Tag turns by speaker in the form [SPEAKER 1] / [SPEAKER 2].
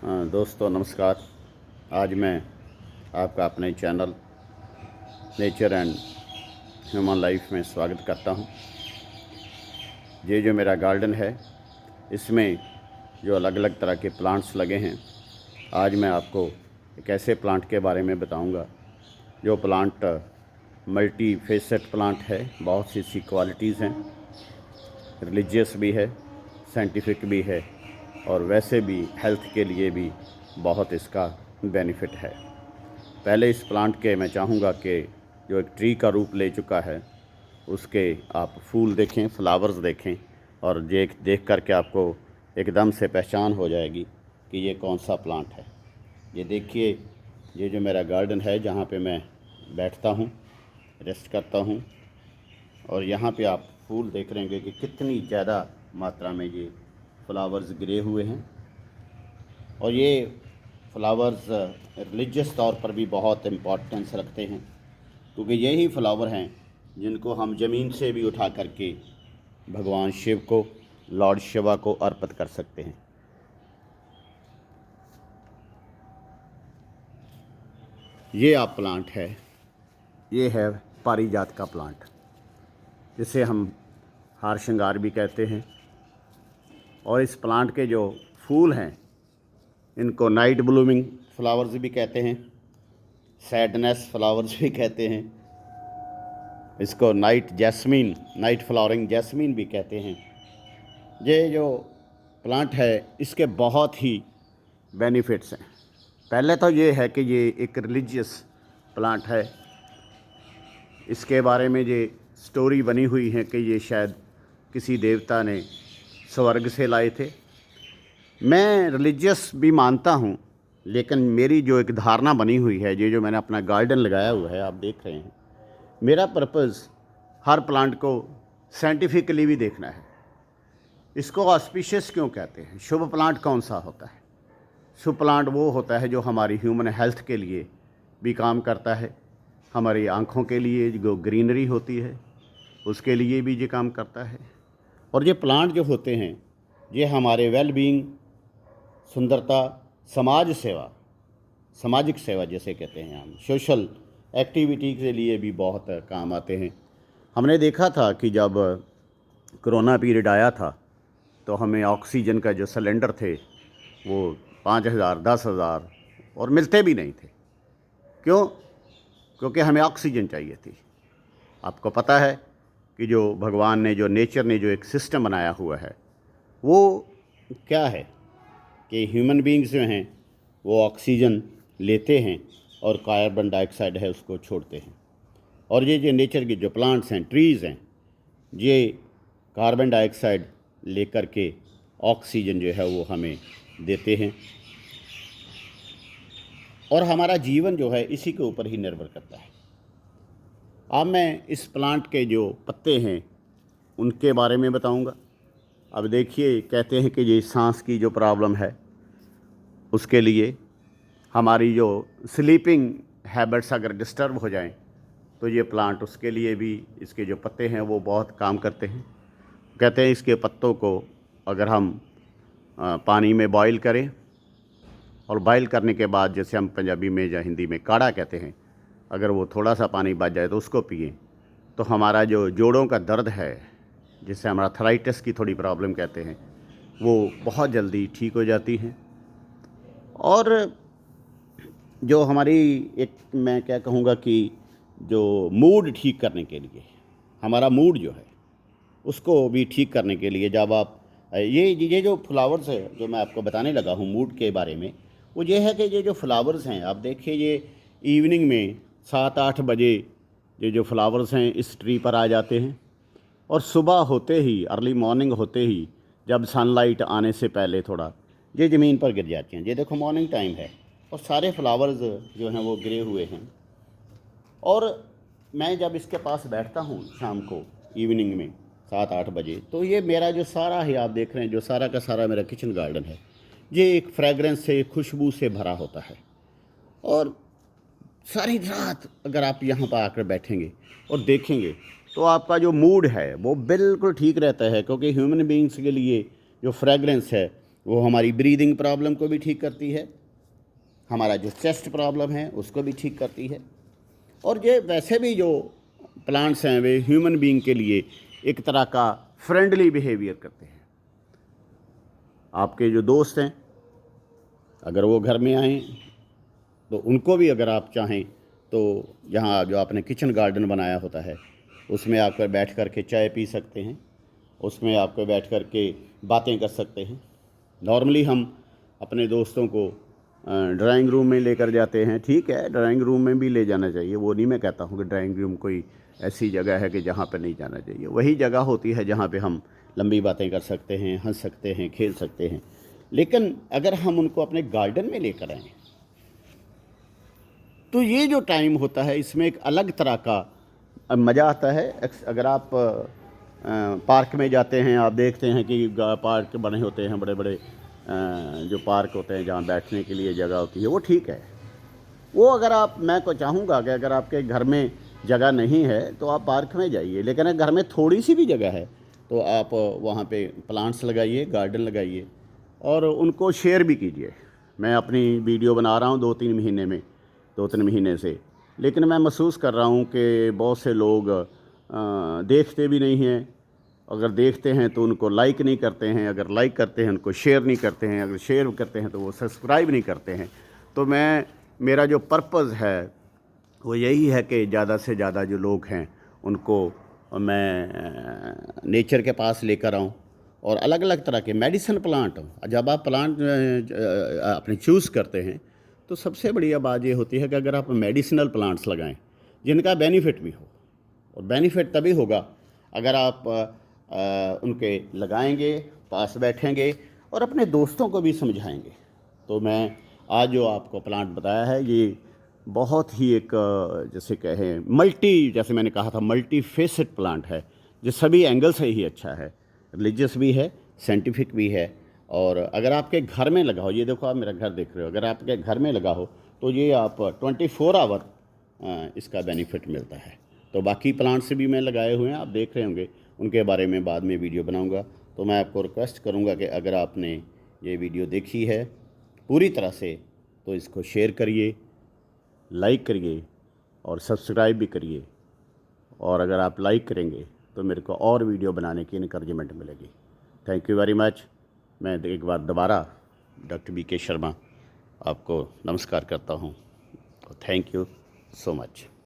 [SPEAKER 1] दोस्तों नमस्कार। आज मैं आपका अपने channel nature and human life में स्वागत करता हूं। ये जो मेरा गार्डन है, इसमें जो अलग अलग तरह के प्लांट्स लगे हैं, आज मैं आपको एक ऐसे प्लांट के बारे में बताऊंगा जो प्लांट मल्टी फेसेट प्लांट है। बहुत सी इसकी क्वालिटीज़ हैं, रिलीजियस भी है, साइंटिफिक भी है और वैसे भी हेल्थ के लिए भी बहुत इसका बेनिफिट है। पहले इस प्लांट के मैं चाहूँगा कि जो एक ट्री का रूप ले चुका है उसके आप फूल देखें, फ्लावर्स देखें और देख कर के आपको एकदम से पहचान हो जाएगी कि ये कौन सा प्लांट है। ये देखिए, ये जो मेरा गार्डन है जहाँ पे मैं बैठता हूँ, रेस्ट करता हूँ, और यहाँ पे आप फूल देख रहे होंगे कि कितनी ज़्यादा मात्रा में ये फ्लावर्स गिरे हुए हैं। और ये फ्लावर्स रिलीजियस तौर पर भी बहुत इम्पोर्टेंस रखते हैं, क्योंकि यही फ्लावर हैं जिनको हम ज़मीन से भी उठा करके भगवान शिव को, लॉर्ड शिवा को अर्पित कर सकते हैं। ये आप प्लांट है, ये है पारिजात का प्लांट, जिसे हम हार श्रृंगार भी कहते हैं। और इस प्लांट के जो फूल हैं इनको नाइट ब्लूमिंग फ्लावर्स भी कहते हैं, सैडनेस फ्लावर्स भी कहते हैं, इसको night jasmine, night flowering jasmine भी कहते हैं। ये जो प्लांट है इसके बहुत ही बेनिफिट्स हैं। पहले तो ये है कि ये एक रिलीजियस प्लांट है। इसके बारे में ये स्टोरी बनी हुई है कि ये शायद किसी देवता ने स्वर्ग से लाए थे। मैं रिलीजियस भी मानता हूँ, लेकिन मेरी जो एक धारणा बनी हुई है, ये जो मैंने अपना गार्डन लगाया हुआ है आप देख रहे हैं, मेरा पर्पज़ हर प्लांट को साइंटिफिकली भी देखना है। इसको ऑस्पिशियस क्यों कहते हैं? शुभ प्लांट कौन सा होता है? शुभ प्लांट वो होता है जो हमारी ह्यूमन हेल्थ के लिए भी काम करता है, हमारी आँखों के लिए जो ग्रीनरी होती है उसके लिए भी ये काम करता है। और ये प्लांट जो होते हैं ये हमारे वेल बीइंग, सुंदरता, समाज सेवा, सामाजिक सेवा जैसे कहते हैं हम, सोशल एक्टिविटी के लिए भी बहुत काम आते हैं। हमने देखा था कि जब कोरोना पीरियड आया था तो हमें ऑक्सीजन का जो सिलेंडर थे वो 5,000, 10,000 और मिलते भी नहीं थे। क्यों? क्योंकि हमें ऑक्सीजन चाहिए थी। आपको पता है कि जो भगवान ने, जो नेचर ने जो एक सिस्टम बनाया हुआ है वो क्या है कि ह्यूमन बीइंग्स जो हैं वो ऑक्सीजन लेते हैं और कार्बन डाइऑक्साइड है उसको छोड़ते हैं। और ये जो नेचर के जो प्लांट्स हैं, ट्रीज़ हैं, ये कार्बन डाइऑक्साइड लेकर के ऑक्सीजन जो है वो हमें देते हैं। और हमारा जीवन जो है इसी के ऊपर ही निर्भर करता है। अब मैं इस प्लांट के जो पत्ते हैं उनके बारे में बताऊंगा। अब देखिए, कहते हैं कि ये सांस की जो प्रॉब्लम है उसके लिए, हमारी जो स्लीपिंग हैबिट्स अगर डिस्टर्ब हो जाएं तो ये प्लांट उसके लिए भी, इसके जो पत्ते हैं वो बहुत काम करते हैं। कहते हैं इसके पत्तों को अगर हम पानी में बॉईल करें और बॉईल करने के बाद, जैसे हम पंजाबी में या हिंदी में काढ़ा कहते हैं, अगर वो थोड़ा सा पानी बच जाए तो उसको पिएं तो हमारा जो जोड़ों का दर्द है, जिसे हम आर्थराइटिस की थोड़ी प्रॉब्लम कहते हैं, वो बहुत जल्दी ठीक हो जाती हैं। और जो हमारी एक, मैं क्या कहूँगा कि जो मूड ठीक करने के लिए, हमारा मूड जो है उसको भी ठीक करने के लिए, जब आप ये जो फ्लावर्स है जो मैं आपको बताने लगा हूँ मूड के बारे में, वो ये है कि ये जो फ्लावर्स हैं आप देखिए, ये इवनिंग में 7-8 बजे ये जो फ्लावर्स हैं इस ट्री पर आ जाते हैं और सुबह होते ही, अर्ली मॉर्निंग होते ही, जब सनलाइट आने से पहले थोड़ा ये ज़मीन पर गिर जाती हैं। ये देखो मॉर्निंग टाइम है और सारे फ्लावर्स जो हैं वो गिरे हुए हैं। और मैं जब इसके पास बैठता हूँ शाम को, इवनिंग में 7-8 बजे, तो ये मेरा जो सारा ही आप देख रहे हैं, जो सारा का सारा मेरा किचन गार्डन है, ये एक फ्रेगरेंस से, खुशबू से भरा होता है। और सारी रात अगर आप यहाँ पर आकर बैठेंगे और देखेंगे तो आपका जो मूड है वो बिल्कुल ठीक रहता है, क्योंकि ह्यूमन बीइंग्स के लिए जो फ्रेगरेंस है वो हमारी ब्रीदिंग प्रॉब्लम को भी ठीक करती है, हमारा जो चेस्ट प्रॉब्लम है उसको भी ठीक करती है। और ये वैसे भी जो प्लांट्स हैं वे ह्यूमन बीइंग के लिए एक तरह का फ्रेंडली बिहेवियर करते हैं। आपके जो दोस्त हैं अगर वो घर में आएँ तो उनको भी अगर आप चाहें तो यहाँ जो आपने किचन गार्डन बनाया होता है उसमें आकर बैठ कर के चाय पी सकते हैं, उसमें आपको बैठ कर के बातें कर सकते हैं। नॉर्मली हम अपने दोस्तों को ड्राइंग रूम में लेकर जाते हैं, ठीक है, ड्राइंग रूम में भी ले जाना चाहिए, वो नहीं मैं कहता हूँ कि ड्राइंग रूम कोई ऐसी जगह है कि जहाँ पर नहीं जाना चाहिए। वही जगह होती है जहाँ पे हम लंबी बातें कर सकते हैं, हंस सकते हैं, खेल सकते हैं। लेकिन अगर हम उनको अपने गार्डन में लेकर आएँ तो ये जो टाइम होता है इसमें एक अलग तरह का मज़ा आता है। अगर आप पार्क में जाते हैं, आप देखते हैं कि पार्क बने होते हैं, बड़े बड़े जो पार्क होते हैं जहाँ बैठने के लिए जगह होती है, वो ठीक है। वो अगर आप, मैं को चाहूँगा कि अगर आपके घर में जगह नहीं है तो आप पार्क में जाइए, लेकिन अगर घर में थोड़ी सी भी जगह है तो आप वहाँ पे प्लांट्स लगाइए, गार्डन लगाइए और उनको शेयर भी कीजिए। मैं अपनी वीडियो बना रहा हूँ 2-3 महीने से, लेकिन मैं महसूस कर रहा हूँ कि बहुत से लोग देखते भी नहीं हैं। अगर देखते हैं तो उनको लाइक नहीं करते हैं, अगर लाइक करते हैं उनको शेयर नहीं करते हैं, अगर शेयर करते हैं तो वो सब्सक्राइब नहीं करते हैं। तो मेरा जो पर्पज़ है वो यही है कि ज़्यादा से ज़्यादा जो लोग हैं उनको मैं नेचर के पास लेकर आऊँ और अलग अलग तरह के मेडिसिन प्लांट। जब आप प्लांट अपने चूज़ करते हैं तो सबसे बढ़िया बात ये होती है कि अगर आप मेडिसिनल प्लांट्स लगाएं जिनका बेनिफिट भी हो, और बेनिफिट तभी होगा अगर आप उनके लगाएंगे, पास बैठेंगे और अपने दोस्तों को भी समझाएंगे। तो मैं आज जो आपको प्लांट बताया है ये बहुत ही एक जैसे कहें जैसे मैंने कहा था मल्टी फेसेट प्लांट है, जो सभी एंगल से ही अच्छा है, रिलीजियस भी है, साइंटिफिक भी है। और अगर आपके घर में लगा हो, ये देखो आप मेरा घर देख रहे हो, अगर आपके घर में लगा हो तो ये आप 24 आवर इसका बेनिफिट मिलता है। तो बाकी प्लांट्स भी मैं लगाए हुए हैं, आप देख रहे होंगे, उनके बारे में बाद में वीडियो बनाऊंगा। तो मैं आपको रिक्वेस्ट करूंगा कि अगर आपने ये वीडियो देखी है पूरी तरह से तो इसको शेयर करिए, लाइक करिए और सब्सक्राइब भी करिए। और अगर आप लाइक करेंगे तो मेरे को और वीडियो बनाने की इनकरेजमेंट मिलेगी। Thank you very much. मैं एक बार दोबारा डॉक्टर BK शर्मा आपको नमस्कार करता हूँ। Thank you so much.